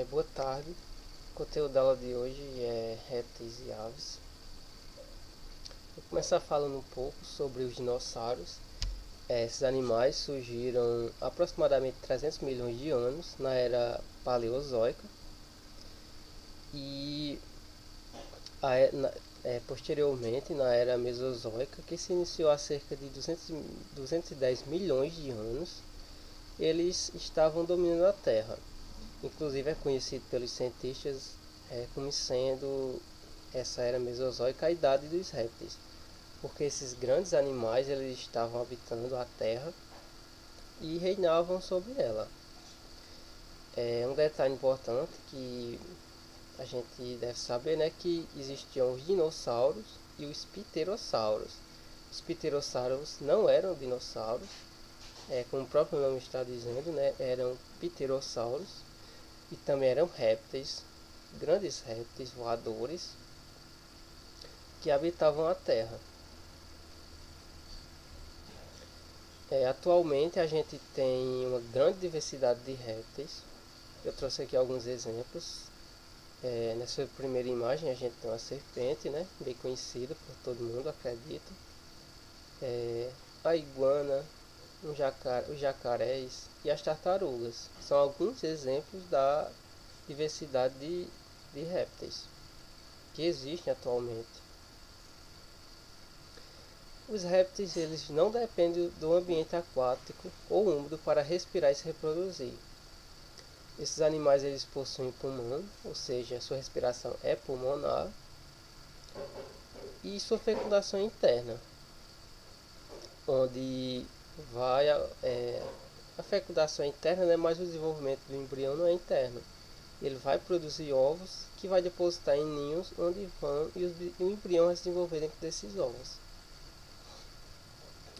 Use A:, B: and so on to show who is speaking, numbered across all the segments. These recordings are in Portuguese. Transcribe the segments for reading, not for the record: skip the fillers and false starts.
A: Boa tarde. O conteúdo da aula de hoje é répteis e aves. Vou começar falando um pouco sobre os dinossauros. Esses animais surgiram há aproximadamente 300 milhões de anos na era paleozoica e posteriormente na era mesozoica, que se iniciou há cerca de 210 milhões de anos. Eles estavam dominando a Terra. Inclusive é conhecido pelos cientistas como sendo essa era mesozoica a idade dos répteis, porque esses grandes animais eles estavam habitando a Terra e reinavam sobre ela. Um detalhe importante que a gente deve saber, né, que existiam os dinossauros e os pterossauros. Os pterossauros não eram dinossauros, como o próprio nome está dizendo, né, eram pterossauros e também eram répteis, grandes répteis voadores que habitavam a Terra. Atualmente a gente tem uma grande diversidade de répteis. Eu trouxe aqui alguns exemplos. Nessa primeira imagem a gente tem uma serpente, né, bem conhecida por todo mundo, acredito. A iguana, os jacarés e as tartarugas são alguns exemplos da diversidade de répteis que existem atualmente. Os répteis eles não dependem do ambiente aquático ou úmido para respirar e se reproduzir. Esses animais eles possuem pulmão, ou seja, sua respiração é pulmonar, e sua fecundação interna, onde vai a fecundação interna, né, mas o desenvolvimento do embrião não é interno. Ele vai produzir ovos que vai depositar em ninhos onde vão e o embrião vai se desenvolver dentro desses ovos.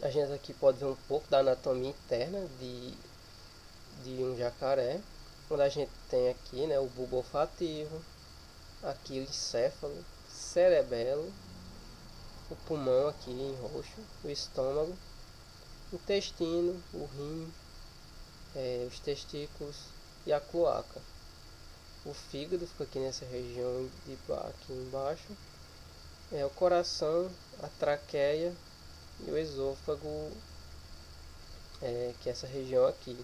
A: A gente aqui pode ver um pouco da anatomia interna de um jacaré, onde a gente tem aqui, né, o bulbo olfativo, aqui o encéfalo, cerebelo, o pulmão aqui em roxo, o estômago, o intestino, o rim, os testículos e a cloaca. O fígado fica aqui nessa região aqui embaixo, o coração, a traqueia e o esôfago, que é essa região aqui.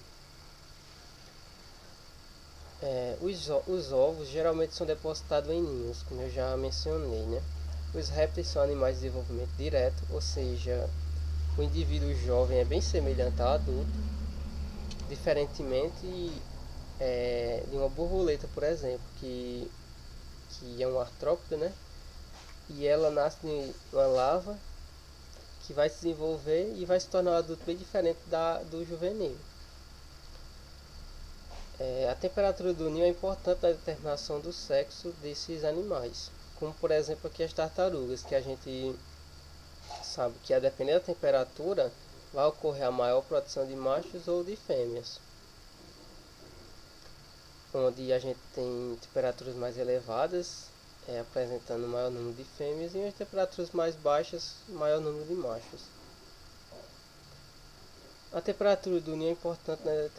A: Os ovos geralmente são depositados em ninhos, como eu já mencionei, né? Os répteis são animais de desenvolvimento direto, ou seja, o indivíduo jovem é bem semelhante ao adulto, diferentemente de uma borboleta, por exemplo, que é um artrópode, né? E ela nasce de uma larva que vai se desenvolver e vai se tornar um adulto bem diferente do juvenil. A temperatura do ninho é importante na determinação do sexo desses animais, como por exemplo aqui as tartarugas, que a gente sabe que a depender da temperatura vai ocorrer a maior produção de machos ou de fêmeas, onde a gente tem temperaturas mais elevadas, apresentando maior número de fêmeas, e as temperaturas mais baixas, maior número de machos. A temperatura do ninho é importante, né?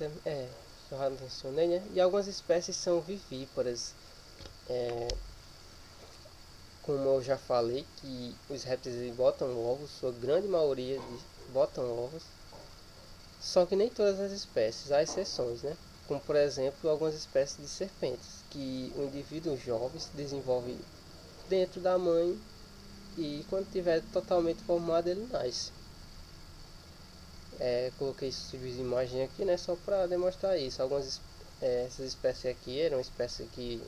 A: Eu já mencionei, né? E algumas espécies são vivíparas, como eu já falei, que os répteis botam ovos, sua grande maioria botam ovos, só que nem todas as espécies, há exceções, né? Como por exemplo algumas espécies de serpentes, que o indivíduo jovem se desenvolve dentro da mãe e quando estiver totalmente formado ele nasce. Coloquei isso de imagem aqui, né, só para demonstrar isso. Essas espécies aqui eram espécies que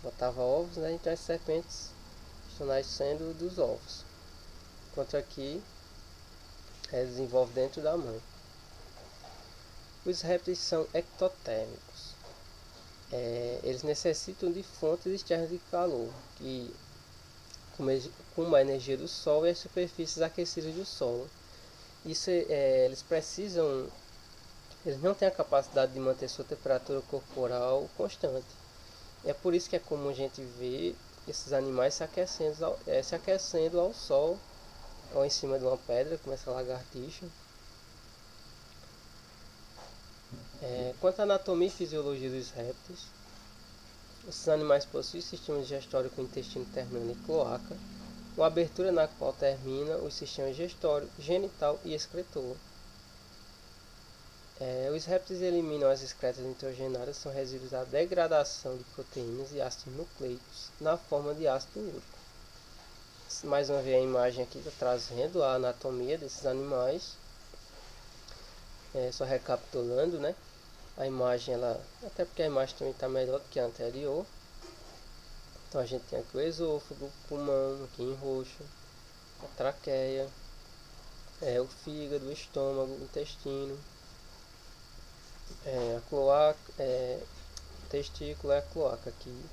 A: botavam ovos, né, então as serpentes estão nascendo dos ovos. Enquanto aqui desenvolve dentro da mãe. Os répteis são ectotérmicos. Eles necessitam de fontes externas de calor, que como a energia do Sol e as superfícies aquecidas do solo. Eles não têm a capacidade de manter sua temperatura corporal constante. É por isso que é comum a gente ver esses animais se aquecendo ao sol ou em cima de uma pedra, como essa lagartixa. Quanto à anatomia e fisiologia dos répteis, Esses animais possuem sistema digestório com intestino terminando em cloaca, uma abertura na qual termina os sistemas digestório, genital e excretor. Os répteis eliminam as excretas nitrogenadas, são resíduos da degradação de proteínas e ácidos nucleicos na forma de ácido úrico. Mais uma vez a imagem aqui está trazendo a anatomia desses animais. Só recapitulando, né? A imagem, até porque a imagem também está melhor do que a anterior. Então a gente tem aqui o esôfago, o pulmão aqui em roxo, a traqueia, o fígado, o estômago, o intestino, a cloaca, o testículo é a cloaca aqui,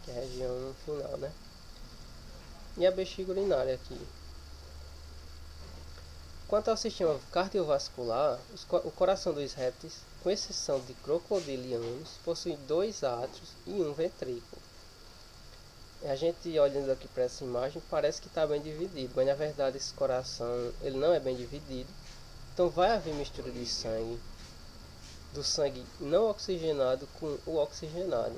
A: que é a região final, né? E a bexiga urinária aqui. Quanto ao sistema cardiovascular, o coração dos répteis, com exceção de crocodilianos, possui 2 átrios e um ventrículo. A gente olhando aqui para essa imagem parece que está bem dividido, mas na verdade esse coração ele não é bem dividido. Então vai haver mistura de sangue, do sangue não oxigenado com o oxigenado.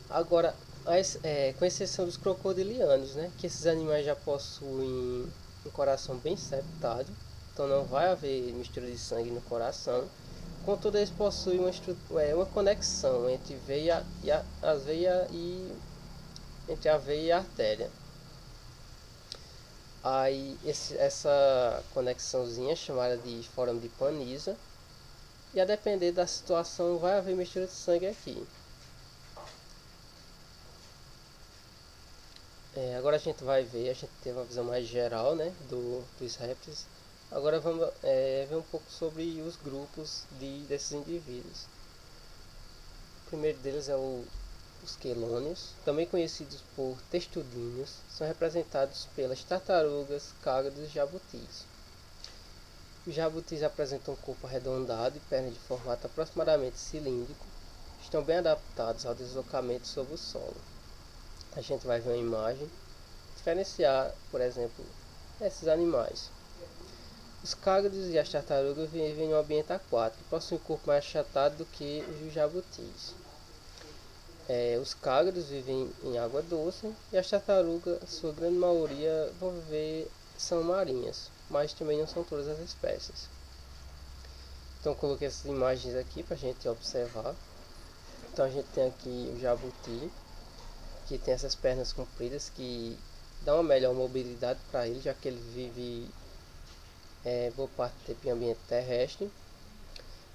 A: Agora, com exceção dos crocodilianos, né, que esses animais já possuem um coração bem septado, então não vai haver mistura de sangue no coração. Contudo, eles possuem uma conexão entre entre a veia e a artéria. Aí essa conexãozinha é chamada de forma de Panizza, e a depender da situação vai haver mistura de sangue aqui. Agora a gente vai ver, a gente teve uma visão mais geral, né, dos répteis. Agora vamos ver um pouco sobre os grupos desses indivíduos. O primeiro deles é os quelônios, também conhecidos por textudinhos, são representados pelas tartarugas, cágados e jabutis. Os jabutis apresentam um corpo arredondado e pernas de formato aproximadamente cilíndrico, estão bem adaptados ao deslocamento sobre o solo. A gente vai ver uma imagem, diferenciar, por exemplo, esses animais. Os cágados e as tartarugas vivem em um ambiente aquático e possuem um corpo mais achatado do que os jabutis. Os cágados vivem em água doce e as tartarugas, sua grande maioria, são marinhas, mas também não são todas as espécies. Então coloquei essas imagens aqui para a gente observar. Então a gente tem aqui o jabuti, que tem essas pernas compridas que dão uma melhor mobilidade para ele, já que ele vive boa parte do tempo em ambiente terrestre,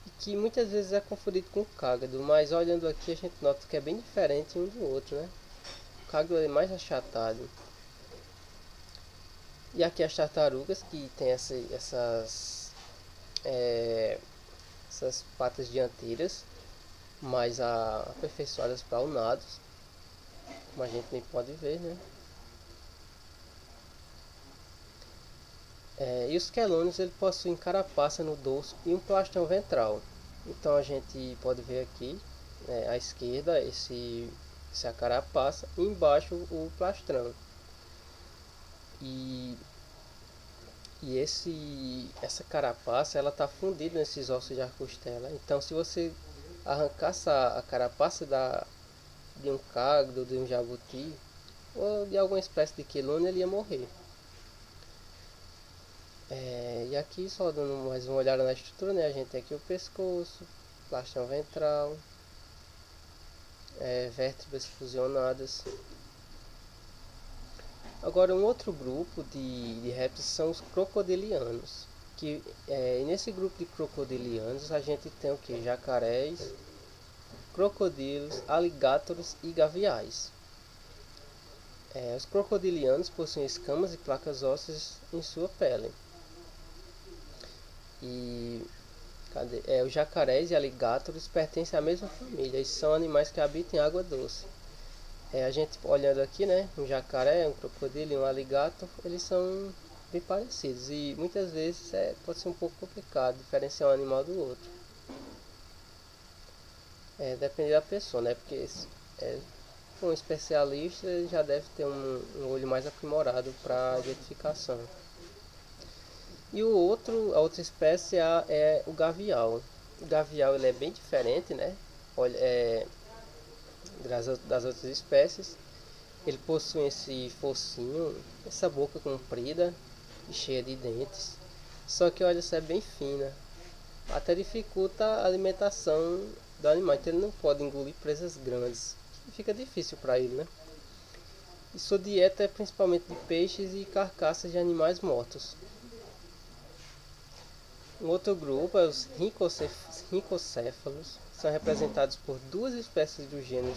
A: e que muitas vezes é confundido com o cágado, mas olhando aqui a gente nota que é bem diferente um do outro, né? O cágado é mais achatado. E aqui as tartarugas, que tem essas patas dianteiras mais aperfeiçoadas para o nado, como a gente nem pode ver, né? E os quelônios ele possuem carapaça no dorso e um plastrão ventral. Então a gente pode ver aqui à esquerda essa carapaça e embaixo o plastrão. E essa carapaça ela está fundida nesses ossos de arcostela. Então se você arrancasse a carapaça de um cágado, de um jabuti ou de alguma espécie de quelônio, ele ia morrer. E aqui só dando mais uma olhada na estrutura, né? A gente tem aqui o pescoço, plastrão ventral, vértebras fusionadas. Agora um outro grupo de répteis são os crocodilianos, que nesse grupo de crocodilianos a gente tem o que? Jacarés, crocodilos, aligátoros e gaviais. Os crocodilianos possuem escamas e placas ósseas em sua pele. E os jacarés e aligátoros pertencem à mesma família e são animais que habitam em água doce. A gente olhando aqui, né, um jacaré, um crocodilo e um aligator, eles são bem parecidos e muitas vezes pode ser um pouco complicado diferenciar um animal do outro. Depende da pessoa, né, porque um especialista ele já deve ter um olho mais aprimorado para identificação. E a outra espécie é o gavial. O gavial ele é bem diferente, né? das outras espécies. Ele possui esse focinho, essa boca comprida e cheia de dentes. Só que olha, isso é bem fina. Até dificulta a alimentação do animal. Então ele não pode engolir presas grandes. Fica difícil para ele, né? E sua dieta é principalmente de peixes e carcaças de animais mortos. Um outro grupo é os rincocéfalos. São representados por duas espécies do gênero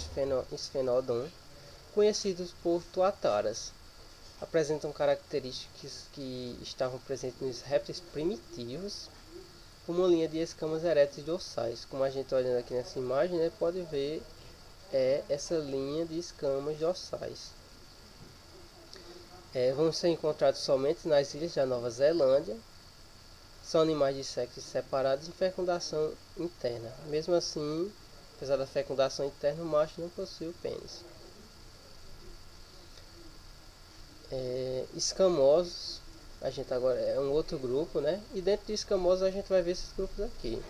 A: Sphenodon, conhecidos por tuataras. Apresentam características que estavam presentes nos répteis primitivos, como uma linha de escamas eretas dorsais. Como a gente olhando aqui nessa imagem, né, pode ver essa linha de escamas dorsais. Vão ser encontrados somente nas ilhas da Nova Zelândia. São animais de sexos separados e fecundação interna. Mesmo assim, apesar da fecundação interna, o macho não possui o pênis. Escamosos, a gente agora é um outro grupo, né? E dentro de escamosos a gente vai ver esses grupos aqui.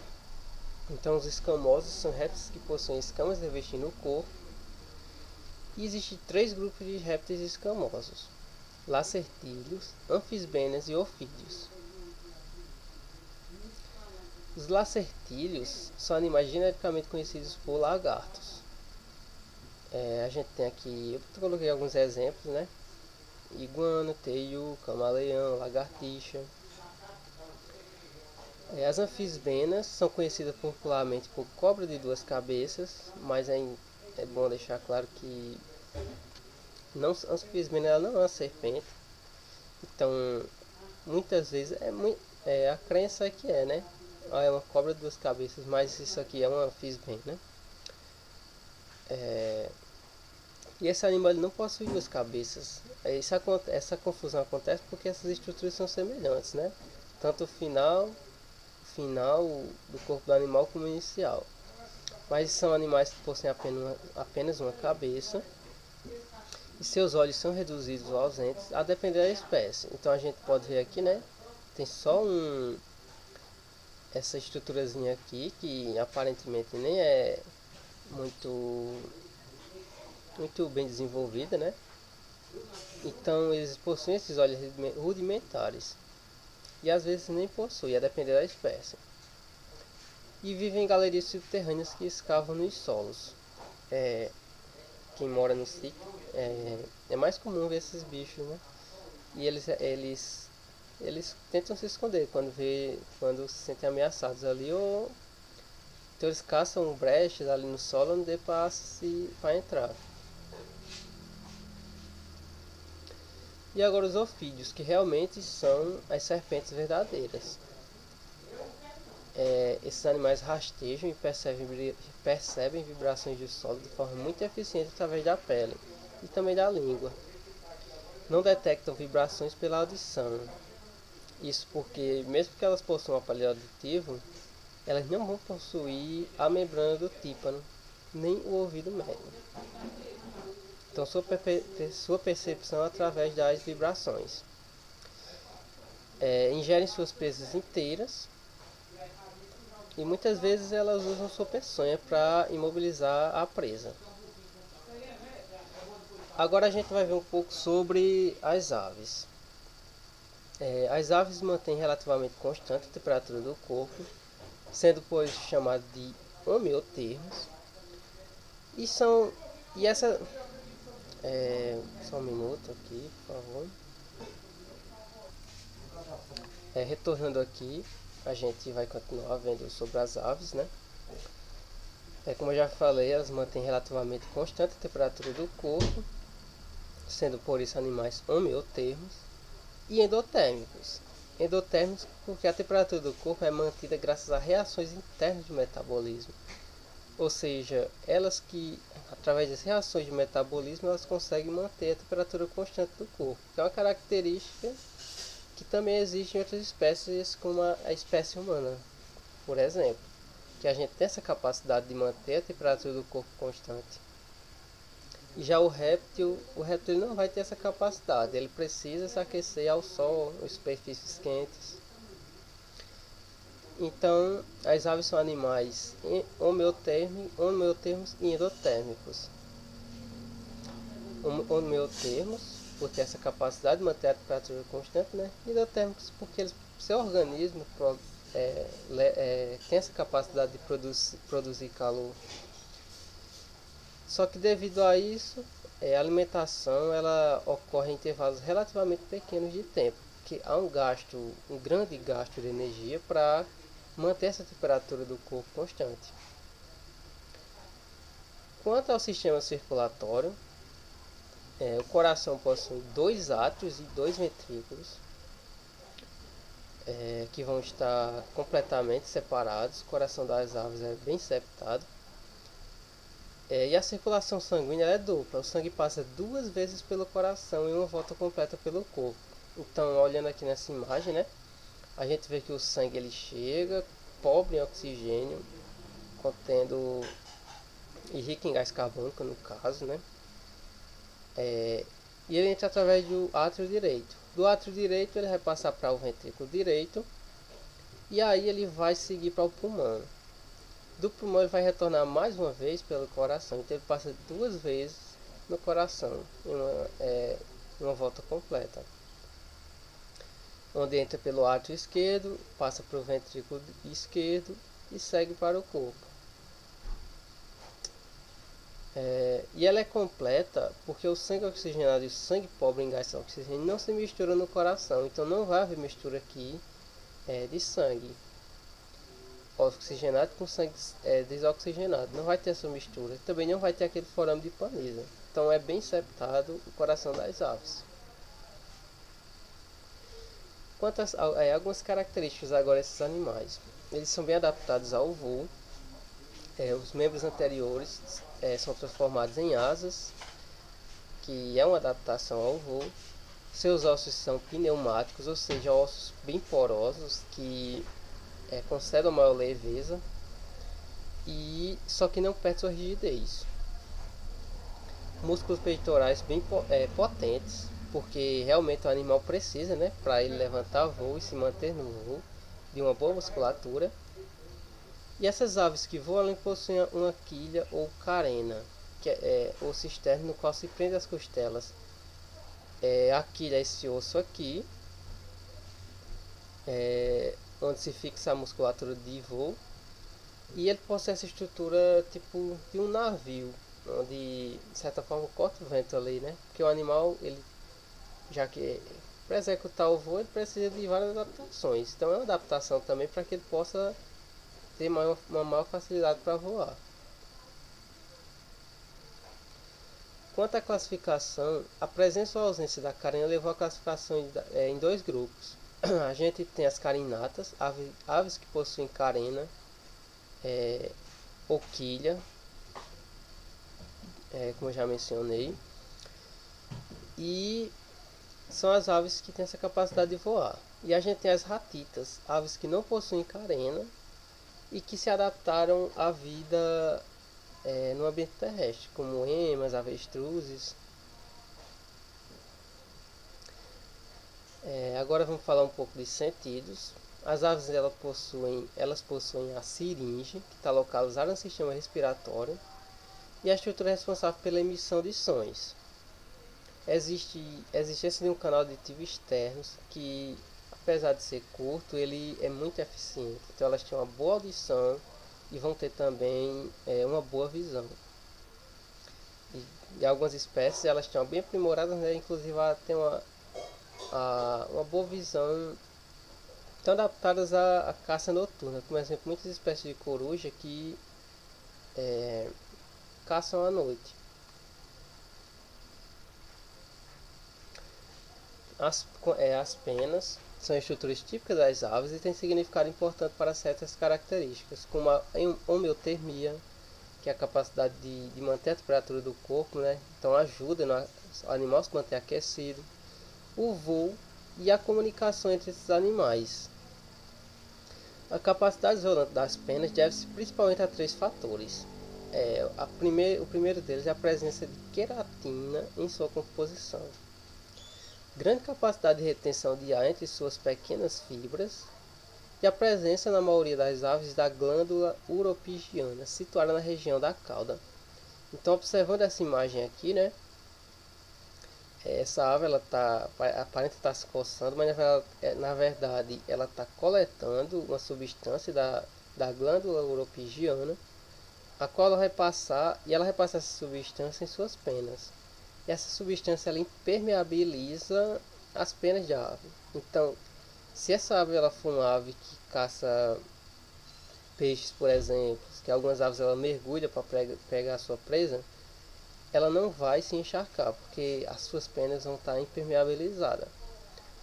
A: Então os escamosos são répteis que possuem escamas revestindo o corpo. E existem 3 grupos de répteis escamosos: lacertídeos, anfisbenas e ofídeos. Os lacertídeos são animais genericamente conhecidos por lagartos. A gente tem aqui, eu coloquei alguns exemplos, né? Iguana, teiu, camaleão, lagartixa. As anfisbenas são conhecidas popularmente por cobra de 2 cabeças, mas é bom deixar claro que a anfisbena ela não é uma serpente. Então, muitas vezes a crença é que né? É uma cobra de 2 cabeças, mas isso aqui é uma anfisbena, né? E esse animal ele não possui 2 cabeças. Essa confusão acontece porque essas estruturas são semelhantes, né? Tanto o final do corpo do animal como o inicial. Mas são animais que possuem apenas uma cabeça. E seus olhos são reduzidos ou ausentes, a depender da espécie. Então a gente pode ver aqui, né? Tem só essa estruturazinha aqui, que aparentemente nem é muito bem desenvolvida, né? Então eles possuem esses olhos rudimentares. E às vezes nem possuem, a depender da espécie. E vivem em galerias subterrâneas que escavam nos solos. Quem mora no sítio é mais comum ver esses bichos, né? E eles tentam se esconder quando se sentem ameaçados ali, ou então eles caçam brechas ali no solo onde dê para entrar. E agora os ofídeos, que realmente são as serpentes verdadeiras. Esses animais rastejam e percebem vibrações de solo de forma muito eficiente através da pele e também da língua. Não detectam vibrações pela audição. Isso porque, mesmo que elas possuam um aparelho auditivo, elas não vão possuir a membrana do tímpano, nem o ouvido médio. Então sua percepção é através das vibrações. Ingerem suas presas inteiras. E muitas vezes elas usam sua peçonha para imobilizar a presa. Agora a gente vai ver um pouco sobre as aves. As aves mantêm relativamente constante a temperatura do corpo, sendo por isso chamadas de homeotermos. Só um minuto aqui, por favor. Retornando aqui, a gente vai continuar vendo sobre as aves, né? Como eu já falei, elas mantêm relativamente constante a temperatura do corpo, sendo por isso animais homeotermos, e endotérmicos. Endotérmicos porque a temperatura do corpo é mantida graças a reações internas de metabolismo. Ou seja, elas que, através das reações de metabolismo, elas conseguem manter a temperatura constante do corpo. Que é uma característica que também existe em outras espécies, como a espécie humana, por exemplo, que a gente tem essa capacidade de manter a temperatura do corpo constante. E já o réptil não vai ter essa capacidade, ele precisa se aquecer ao sol, em superfícies quentes. Então, as aves são animais homeotermos e endotérmicos. Homeotermos, por ter essa capacidade de manter a temperatura constante, né? Endotérmicos, porque seu organismo tem essa capacidade de produzir calor. Só que devido a isso, a alimentação ela ocorre em intervalos relativamente pequenos de tempo, que há um grande gasto de energia para manter essa temperatura do corpo constante. Quanto ao sistema circulatório, o coração possui 2 átrios e 2 ventrículos, que vão estar completamente separados. O coração das aves é bem septado. E a circulação sanguínea é dupla. O sangue passa 2 vezes pelo coração e uma volta completa pelo corpo. Então, olhando aqui nessa imagem, né, a gente vê que o sangue ele chega pobre em oxigênio, contendo e rico em gás carbônico, no caso, né? E ele entra através do átrio direito. Do átrio direito ele vai passar para o ventrículo direito e aí ele vai seguir para o pulmão. Do pulmão ele vai retornar mais uma vez pelo coração. Então ele passa 2 vezes no coração em uma volta completa. Onde entra pelo átrio esquerdo, passa para o ventrículo esquerdo e segue para o corpo. E ela é completa porque o sangue oxigenado e o sangue pobre em gás oxigênio não se misturam no coração. Então não vai haver mistura aqui de sangue oxigenado com sangue desoxigenado. Não vai ter essa mistura. Também não vai ter aquele forame de Pannisa. Então é bem septado o coração das aves. Quanto a algumas características agora desses animais. Eles são bem adaptados ao voo. Os membros anteriores são transformados em asas, que é uma adaptação ao voo. Seus ossos são pneumáticos, ou seja, ossos bem porosos que concedem maior leveza, só que não perde sua rigidez. Músculos peitorais bem potentes, porque realmente o animal precisa, né, para ele levantar voo e se manter no voo, de uma boa musculatura. E essas aves que voam possuem uma quilha ou carena, que é o cisterno no qual se prende as costelas. A quilha é esse osso aqui, onde se fixa a musculatura de voo. E ele possui essa estrutura tipo de um navio, onde de certa forma corta o vento ali, né? Porque o animal, ele, já que para executar o voo, ele precisa de várias adaptações. Então é uma adaptação também para que ele possa ter uma maior facilidade para voar. Quanto à classificação, a presença ou ausência da carena levou a classificação em 2 grupos. A gente tem as carinatas, aves que possuem carena ou quilha, como eu já mencionei, e são as aves que têm essa capacidade de voar. E a gente tem as ratitas, aves que não possuem carena e que se adaptaram à vida no ambiente terrestre, como emas, avestruzes. Agora vamos falar um pouco de sentidos. As aves elas possuem a siringe, que está localizada no sistema respiratório, e a estrutura responsável pela emissão de sons. Existência de um canal auditivo externo que, apesar de ser curto, ele é muito eficiente. Então elas têm uma boa audição e vão ter também uma boa visão. E algumas espécies elas estão bem aprimoradas, né? Inclusive ela tem uma boa visão, estão adaptadas à caça noturna. Por exemplo, muitas espécies de coruja que caçam à noite. As penas são estruturas típicas das aves e têm significado importante para certas características, como a homeotermia, que é a capacidade de manter a temperatura do corpo, né? Então ajuda o animal a se manter aquecido, o voo e a comunicação entre esses animais. A capacidade isolante das penas deve-se principalmente a 3 fatores. O primeiro deles é a presença de queratina em sua composição. Grande capacidade de retenção de ar entre suas pequenas fibras e a presença na maioria das aves da glândula uropigiana, situada na região da cauda. Então, observando essa imagem aqui, né, essa ave ela aparenta estar se coçando, mas na verdade ela está coletando uma substância da glândula uropigiana, a qual ela vai passar, e ela vai passar essa substância em suas penas. E essa substância ela impermeabiliza as penas de ave. Então, se essa ave ela for uma ave que caça peixes, por exemplo, que algumas aves ela mergulha para pegar a sua presa, ela não vai se encharcar, porque as suas penas vão estar impermeabilizadas.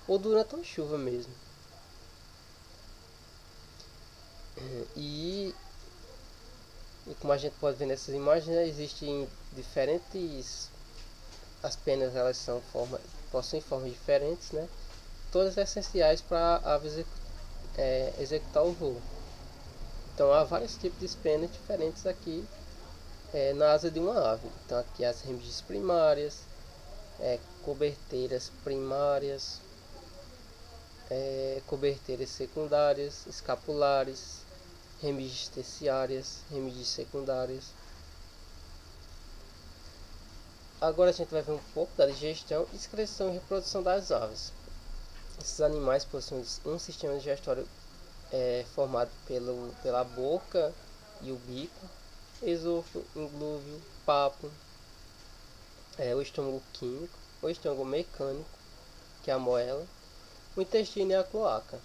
A: Ou durante uma chuva mesmo. E como a gente pode ver nessas imagens, né, existem diferentes... As penas elas possuem formas diferentes, né? Todas essenciais para a ave executar o voo. Então há vários tipos de penas diferentes aqui na asa de uma ave. Então aqui as remiges primárias, coberteiras primárias, coberteiras secundárias, escapulares, remiges terciárias, remiges secundárias. Agora a gente vai ver um pouco da digestão, excreção e reprodução das aves. Esses animais possuem um sistema digestório formado pela boca e o bico, esôfago, inglúvio, papo, o estômago químico, o estômago mecânico, que é a moela, o intestino e a cloaca.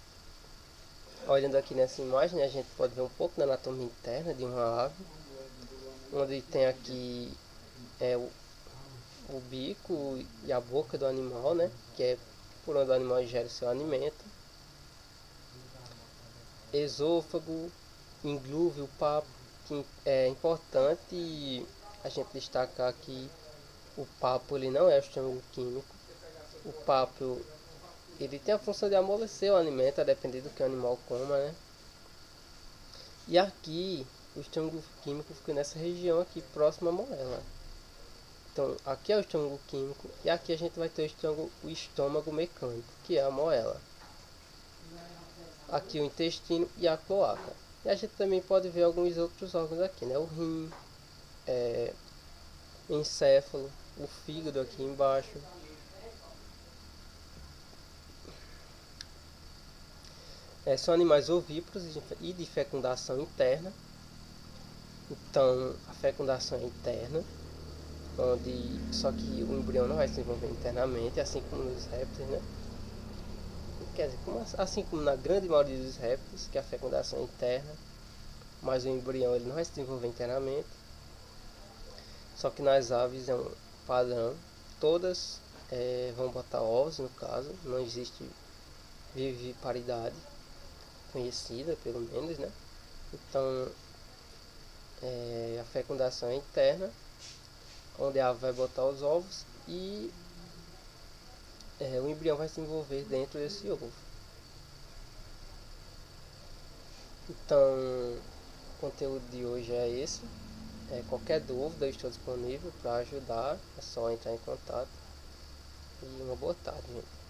A: Olhando aqui nessa imagem, a gente pode ver um pouco da anatomia interna de uma ave, onde tem aqui o bico e a boca do animal, né, que é por onde o animal ingere seu alimento, esôfago, inglúvio, papo, que é importante a gente destacar que o papo ele não é o estômago químico. O papo ele tem a função de amolecer o alimento, a depender do que o animal coma, né? E aqui o estômago químico fica nessa região aqui próxima à moela. Então aqui é o estômago químico e aqui a gente vai ter o estômago mecânico, que é a moela. Aqui o intestino e a cloaca. E a gente também pode ver alguns outros órgãos aqui, né? O rim, o encéfalo, o fígado aqui embaixo. São animais ovíparos e de fecundação interna. Então a fecundação é interna, só que o embrião não vai se desenvolver internamente, assim como nos répteis, né? Quer dizer, assim como na grande maioria dos répteis, que a fecundação é interna, mas o embrião ele não vai se desenvolver internamente. Só que nas aves é um padrão, todas vão botar ovos, no caso, não existe viviparidade conhecida, pelo menos, né? Então a fecundação é interna, onde a ave vai botar os ovos e o embrião vai se desenvolver dentro desse ovo. Então, o conteúdo de hoje é esse. Qualquer dúvida eu estou disponível para ajudar, é só entrar em contato. E uma boa tarde, gente.